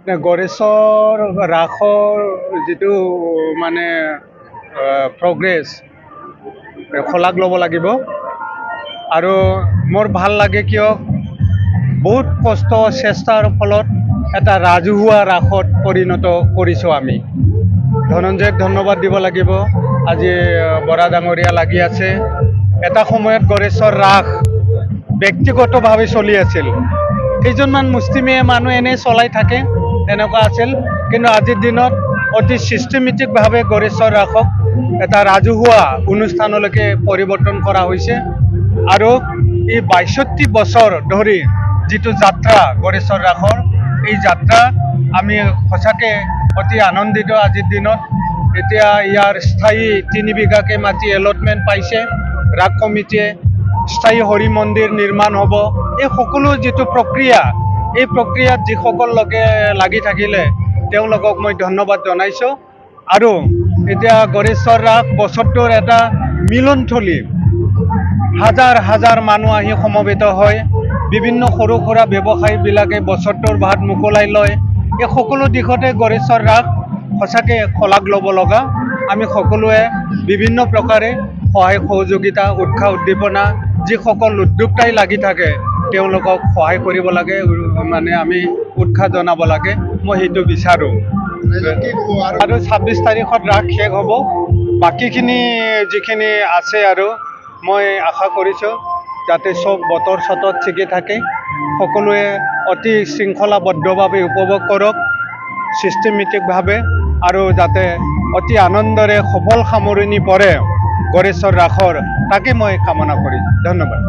গড়েশ্বৰ ৰাসৰ যিটো মানে প্ৰগ্ৰেছ শলাগ ল'ব লাগিব। আৰু মোৰ ভাল লাগে কিয় বহুত কষ্ট চেষ্টাৰ ফলত এটা ৰাজহুৱা ৰাসত পৰিণত কৰিছোঁ আমি। ধনঞ্জয়ক ধন্যবাদ দিব লাগিব। আজি বৰা ডাঙৰীয়া লাগি আছে। এটা সময়ত গড়েশ্বৰ ৰাস ব্যক্তিগতভাৱে চলি আছিল। কেইজনমান মুষ্টিমেয় মানুহ এনেই চলাই থাকে, তেনেকুৱা আছিল। কিন্তু আজিৰ দিনত অতি ছিষ্টেমেটিকভাৱে গড়েশ্বৰ ৰাসক এটা ৰাজহুৱা অনুষ্ঠানলৈকে পৰিৱৰ্তন কৰা হৈছে। আৰু এই ৬২ বছৰ ধৰি যিটো যাত্ৰা গড়েশ্বৰ ৰাসৰ, এই যাত্ৰা আমি সঁচাকৈ অতি আনন্দিত আজিৰ দিনত। এতিয়া ইয়াৰ স্থায়ী ৩ বিঘাকৈ মাটি এলটমেণ্ট পাইছে ৰাস কমিটিয়ে। স্থায়ী হৰি মন্দিৰ নিৰ্মাণ হ'ব। এই সকলো যিটো প্ৰক্ৰিয়া, এই প্ৰক্ৰিয়াত যিসকল লোকে লাগি থাকিলে তেওঁলোকক মই ধন্যবাদ জনাইছোঁ। আৰু এতিয়া গড়েশ্বৰ ৰাস বছৰটোৰ এটা মিলনথলী। হাজাৰ হাজাৰ মানুহ আহি সমবেত হয়। বিভিন্ন সৰু সুৰা ব্যৱসায়ীবিলাকে বছৰটোৰ ভাত মোকলাই লয়। এই সকলো দিশতে গড়েশ্বৰ ৰাস সঁচাকৈ শলাগ ল'ব লগা। আমি সকলোৱে বিভিন্ন প্ৰকাৰে সহায় সহযোগিতা, উৎসাহ উদ্দীপনা, যিসকল উদ্যোক্তাই লাগি থাকে তেওঁলোকক সহায় কৰিব লাগে, মানে আমি উৎসাহ জনাব লাগে। মই সেইটো বিচাৰোঁ। আৰু ২৬ তাৰিখত ৰাস শেষ হ'ব। বাকীখিনি যিখিনি আছে আৰু মই আশা কৰিছোঁ যাতে চব বতৰ চতৰ ঠিকে থাকে, সকলোৱে অতি শৃংখলাবদ্ধভাৱে উপভোগ কৰক ছিষ্টেমেটিকভাৱে, আৰু যাতে অতি আনন্দৰে সফল সামৰণি পৰে গড়েশ্বৰ ৰাসৰ, তাকে মই কামনা কৰিছোঁ। ধন্যবাদ।